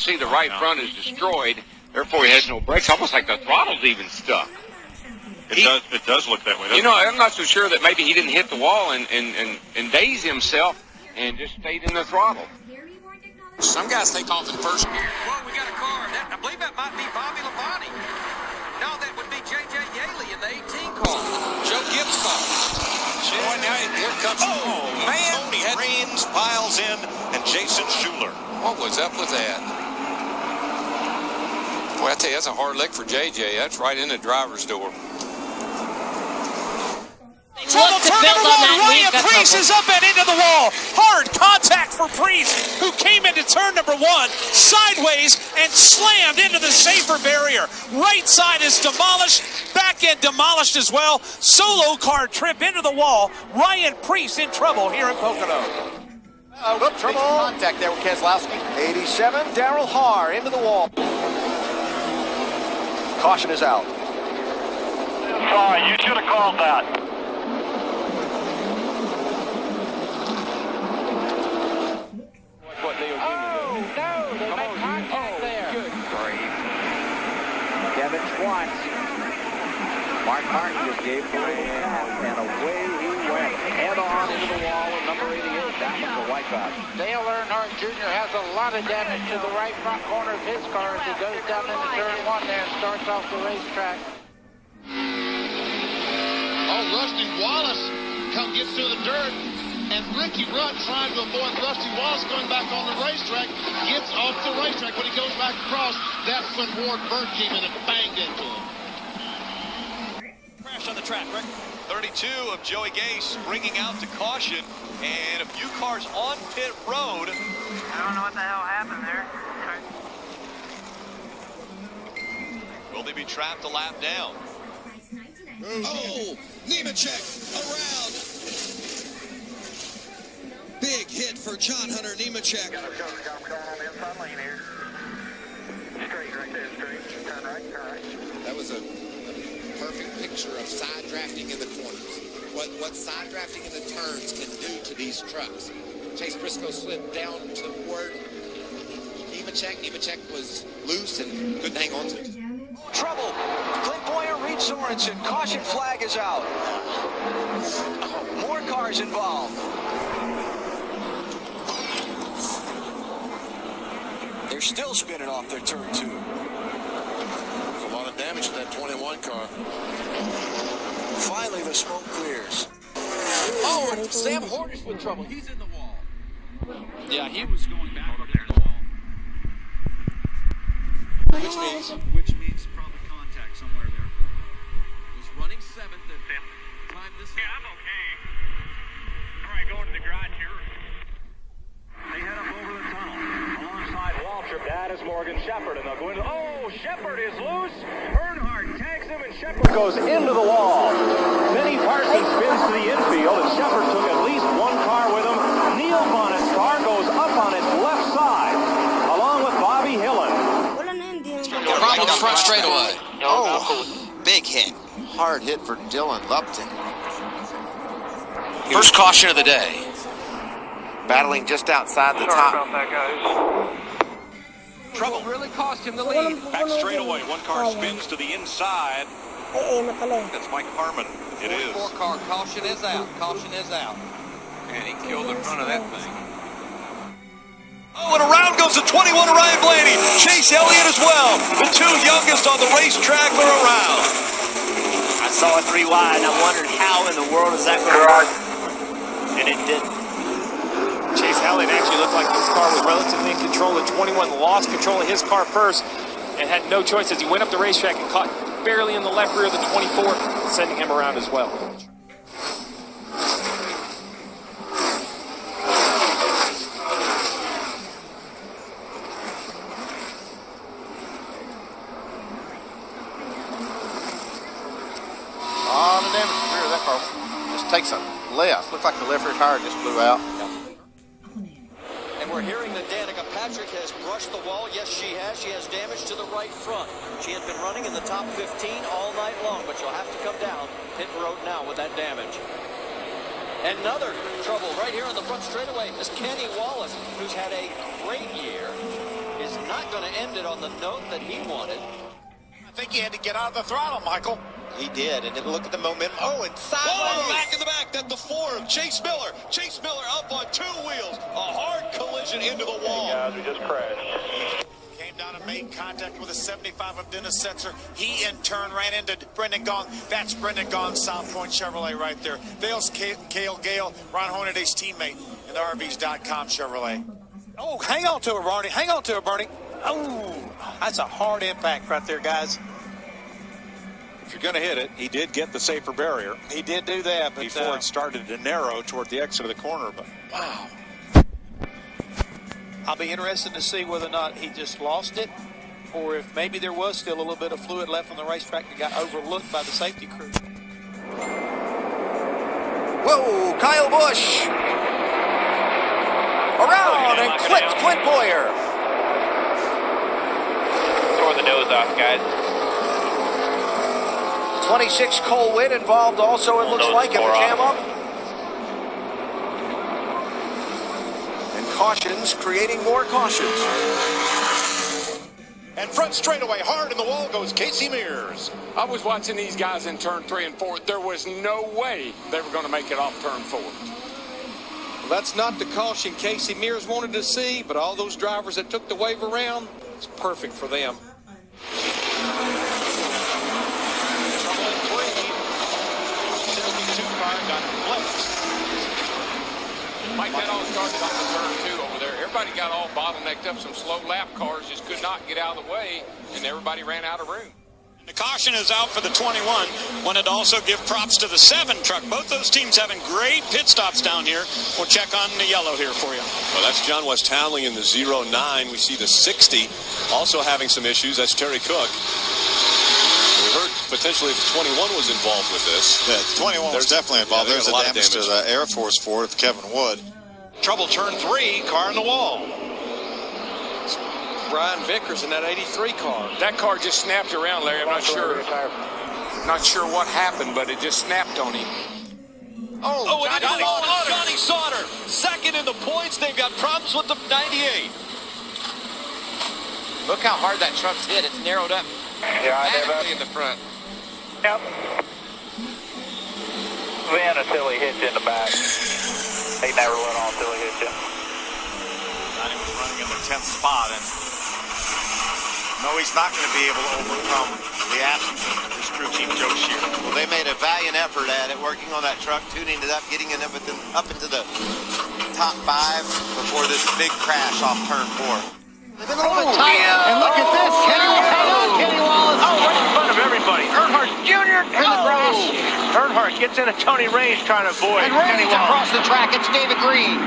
see the right front is destroyed. Therefore, he has no brakes. Almost like the throttle's even stuck. It does look that way. You know, I'm not so sure that maybe he didn't hit the wall and daze himself and just stayed in the throttle. Some guys take off in first gear. Well, we got a car. I believe that might be Bobby Labonte. No, that would be J.J. Yaley in the 18 car. Joe Gibbs' car. Boy, now here comes man. Tony Raines piles in, and Jason Schuler. What was up with that? Boy, I tell you, that's a hard lick for J.J. That's right in the driver's door. Trouble turn number one. Ryan Preece is up and into the wall. Hard contact for Preece, who came into turn number one sideways and slammed into the safer barrier. Right side is demolished. Back end demolished as well. Solo car trip into the wall. Ryan Preece in trouble here in Pocono. Trouble. Contact there with Keselowski. 87, Darrell Haar into the wall. Caution is out. Sorry, you should have called that. Mark Martin just gave away and away he went. Head on into the wall of number 88. That was the Whiteout. Dale Earnhardt Jr. has a lot of damage to the right front corner of his car as he goes down into turn one there and starts off the racetrack. Oh, Rusty Wallace gets to the dirt, and Ricky Rudd trying to avoid Rusty Wallace going back on the racetrack, gets off the racetrack. When he goes back across, that's when Ward Bird came in and banged into him. On the track, Rick. 32 of Joey Gase bringing out to caution, and a few cars on pit road. I don't know what the hell happened there. Will they be trapped a lap down? Oh, Nemechek around. Big hit for John Hunter Nemechek. Got on the inside lane here. Straight right there, straight. Turn right. That was a perfect picture of side drafting in the corners. What side drafting in the turns can do to these trucks. Chase Briscoe slid down toward Nemechek was loose and couldn't hang on to it. Trouble. Clint Boyer, Reed Sorensen. Caution flag is out. More cars involved. They're still spinning off their turn two. There's a lot of damage to that 21 car. Finally, the smoke clears. Oh, and Sam Hornish with trouble. He's in the wall. Yeah, he was going back over there in the wall. Which means probably contact somewhere there. He's running seventh and time this. Yeah, I'm okay. All right, going to the garage here. They head up over the tunnel. Alongside Waltrip, that is Morgan Shepherd, and they'll go into. Oh, Shepherd is loose. Earnhardt tags him, and Shepherd goes into the wall. Benny Parsons spins to the infield, and Shepherd took at least one car with him. Neil Bonnet's car goes up on its left side, along with Bobby Hillen. Problem front straightaway. Oh, big hit. Hard hit for Dylan Lupton. First caution of the day. Battling just outside the top. Sorry about that, guys. Trouble really cost him the lead. Back straightaway. One car spins to the inside. That's Mike Harmon. It is. 4 car. Caution is out. Caution is out. And he killed the front of that thing. Oh, and around goes the 21 of Ryan Blaney. Chase Elliott as well. The two youngest on the racetrack are around. I saw a 3 wide and I wondered how in the world is that going to work. And it didn't. Chase Elliott actually looked like his car was relatively in control. The 21 lost control of his car first and had no choice as he went up the racetrack and caught barely in the left rear of the 24, sending him around as well. The damage to the rear of that car just takes a left. Looks like the left rear tire just blew out. And we're hearing that Danica Patrick has brushed the wall. Yes, she has. She has damage to the right front. She has been running in the top 15 all night long, but she'll have to come down pit road now with that damage. Another trouble right here on the front straightaway is Kenny Wallace, who's had a great year is not going to end it on the note that he wanted. I think he had to get out of the throttle, Michael. He did, and then look at the momentum. Oh, and sideways. Whoa, back in the back. That's the Ford. Chase Miller. Chase Miller up on two wheels. A hard collision into the wall. Hey guys, we just crashed. Came down and made contact with a 75 of Dennis Setzer. He, in turn, ran into Brendan Gaughan. That's Brendan Gaughan, South Point Chevrolet right there. Vale's Cale Gale, Ron Hornaday's teammate in the RVs.com Chevrolet. Oh, hang on to her, Barney. Hang on to her, Barney. Oh, that's a hard impact right there, guys. If you're going to hit it, he did get the safer barrier. He did do that, but before it started to narrow toward the exit of the corner. But wow. I'll be interested to see whether or not he just lost it, or if maybe there was still a little bit of fluid left on the racetrack that got overlooked by the safety crew. Whoa, Kyle Busch. Around and clipped Clint Boyer. Tore the nose off, guys. 26 Cole Witt involved also, it looks like, in the jam up. And cautions creating more cautions. And front straightaway, hard in the wall goes Casey Mears. I was watching these guys in turn 3 and 4. There was no way they were going to make it off turn 4. Well, that's not the caution Casey Mears wanted to see, but all those drivers that took the wave around, it's perfect for them. Mike, that all started on the turn 2 over there. Everybody got all bottlenecked up. Some slow lap cars just could not get out of the way, and everybody ran out of room. The caution is out for the 21. Wanted to also give props to the 7 truck. Both those teams having great pit stops down here. We'll check on the yellow here for you. Well, that's John West Townley in the 09. We see the 60 also having some issues. That's Terry Cook. We heard potentially the 21 was involved with this. Yeah, the 21 was definitely involved. There's a damage to the Air Force Ford of Kevin Wood. Trouble turn 3, car in the wall. Brian Vickers in that 83 car. That car just snapped around, Larry. I'm not sure what happened, but it just snapped on him. Oh, Johnny Sauter, second in the points. They've got problems with the 98. Look how hard that truck's hit. It's narrowed up dramatically in the front. Yep. Van until he hits you in the back. They never let on until he hits you. Johnny was running in the 10th spot, and no, he's not going to be able to overcome the absence of his crew chief, Joe Shear. Well, they made a valiant effort at it, working on that truck, tuning it up, getting it up into the top 5 before this big crash off turn 4. They've been a little bit tight. And look at this. Kenny Wallace. Oh, right in front of everybody. Earnhardt Jr. in the grass. Earnhardt gets into Tony Ray's trying to avoid And Kenny Ray's Wallace. across the track. It's David Green.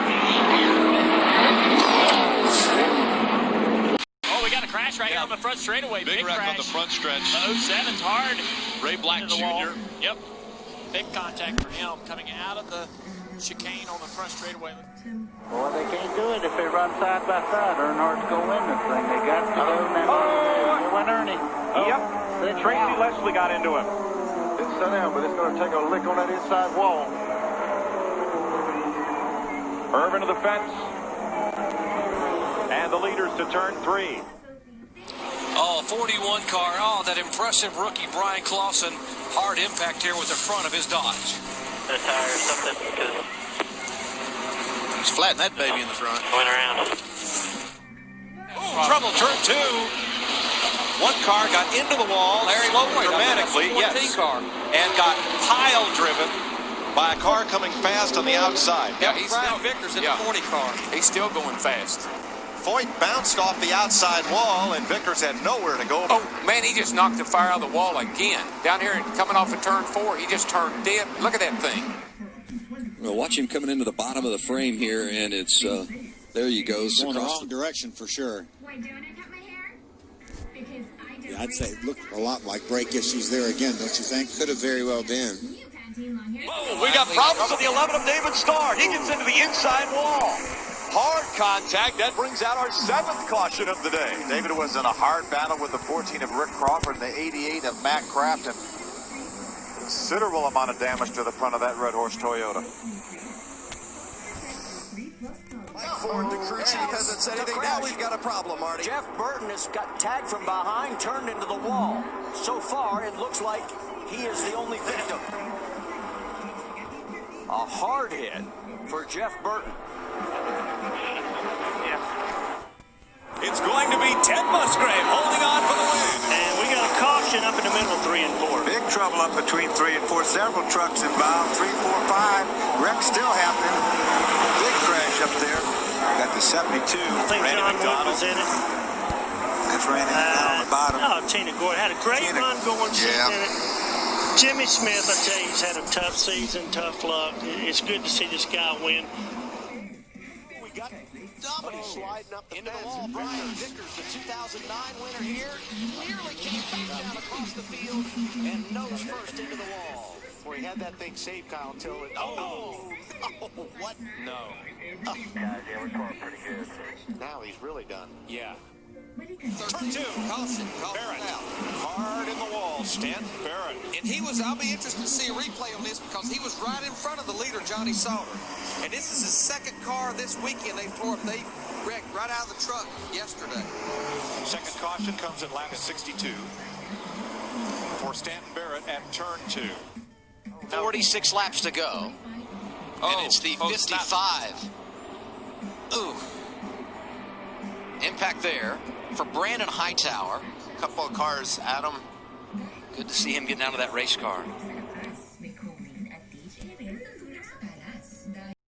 Oh, we got a crash right here on the front straightaway. Big wreck on the front stretch. The 07's hard. Ray Black Jr. Yep. Big contact for him coming out of the chicane on the front straightaway. Well, they can't do it if they run side by side. Earnhardt's going to win this thing. They got to go now. Here went Ernie. Yep. Tracy Leslie got into him. It's set down, but it's going to take a lick on that inside wall. Irvin to the fence. And the leaders to turn 3. Oh, 41 car. Oh, that impressive rookie Brian Clausen. Hard impact here with the front of his Dodge. The tire or something, because He's flattened that baby in the front. went around. Trouble turn 2. One car got into the wall, slowed dramatically, car. and got pile driven by a car coming fast on the outside. Yeah, he's Brian Vickers in the 40 car. He's still going fast. Foyt bounced off the outside wall, and Vickers had nowhere to go. Oh, man, he just knocked the fire out of the wall again. Down here, coming off of turn 4, he just turned dead. Look at that thing. Well, watch him coming into the bottom of the frame here, and it's, there you go. Going the wrong direction for sure. Why don't I cut my hair? Because I don't. Yeah, I'd say it looked a lot like brake issues there again, don't you think? Could have very well been. Oh, we got problems with the 11 of David Starr. He gets into the inside wall. Hard contact. That brings out our 7th caution of the day. David was in a hard battle with the 14 of Rick Crawford and the 88 of Matt Kraft, and considerable amount of damage to the front of that Red Horse Toyota. Ford, the crew chief, hasn't said anything. Now we've got a problem, Marty. Jeff Burton has got tagged from behind, turned into the wall. So far, it looks like he is the only victim. A hard hit for Jeff Burton. It's going to be Ted Musgrave holding on for the win. And we got a caution up in the middle of 3 and 4. Big trouble up between 3 and 4. Several trucks involved. 3, 4, 5. Wreck still happening. Big crash up there. Got the 72. I think Randy John Wood McDonald was in it. That's Randy down on the bottom. Oh, Tina Gordon had a great run going sitting in it. Jimmy Smith, I tell you, he's had a tough season, tough luck. It's good to see this guy win. We got Dominic sliding up into the wall. Brian Vickers, the 2009 winner here, clearly came back down across the field and nose first into the wall. Boy, he had that thing saved, Kyle, until it... Oh, what? No. Yeah, we're scoring pretty good. Now he's really done. Yeah. Turn 2. Caution. Barrett. Hard in the wall. Stanton Barrett. And I'll be interested to see a replay on this because he was right in front of the leader, Johnny Sauter. And this is his second car this weekend they wrecked right out of the truck yesterday. Second caution comes at lap 62 for Stanton Barrett at turn 2. 46 laps to go. And it's the 55. Ooh. Impact there for Brandon Hightower. A couple of cars, Adam. Good to see him getting out of that race car.